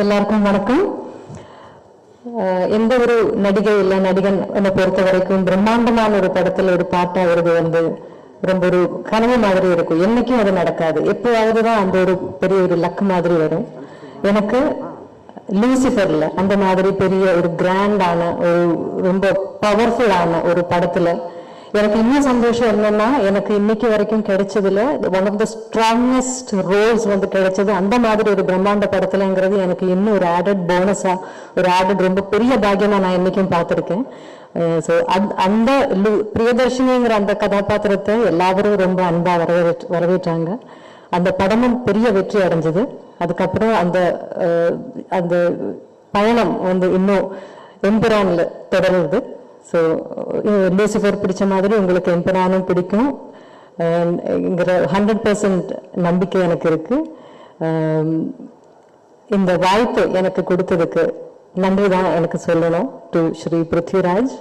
எல்லாருக்கும் வணக்கம். எந்த ஒரு நடிகை இல்லை நடிகன் என்னை பொறுத்த வரைக்கும் பிரம்மாண்டமான ஒரு படத்துல ஒரு பாட்டா வருது ரொம்ப ஒரு கனவு மாதிரி இருக்கும். என்னைக்கும் அது நடக்காது. எப்போவாவதுதான் அந்த ஒரு பெரிய ஒரு லக் மாதிரி வரும். எனக்கு லூசிஃபர்ல அந்த மாதிரி பெரிய ஒரு கிராண்டான ஒரு ரொம்ப பவர்ஃபுல்லான ஒரு படத்துல எனக்கு இன்னும் சந்தோஷம் என்னன்னா, எனக்கு இன்னைக்கு வரைக்கும் கிடைச்சதுல one of the strongest roles கிடைச்சது அந்த மாதிரி ஒரு பிரம்மாண்ட படத்துலங்கிறது எனக்கு இன்னும் ஒரு ஆடட் போனஸா, ஒரு ஆடட் ரொம்ப பெரிய பாக்கியமா நான் இன்னைக்கும் பார்த்திருக்கேன். ஸோ அந்த பிரியதர்ஷினிங்கிற அந்த கதாபாத்திரத்தை எல்லாரும் ரொம்ப அன்பா வரவேற்றாங்க. அந்த படமும் பெரிய வெற்றி அடைஞ்சது. அதுக்கப்புறம் அந்த அந்த பயணம் இன்னும் எம்புரான்ல தொடருது. ஸோ லூசிஃபர் பிடிச்ச மாதிரி உங்களுக்கு எம்புரானும் பிடிக்கும் 100% நம்பிக்கை எனக்கு இருக்கு. இந்த வாய்ப்பு எனக்கு கொடுத்ததுக்கு நன்றி தான் எனக்கு சொல்லணும் டு ஸ்ரீ பிருத்விராஜ்.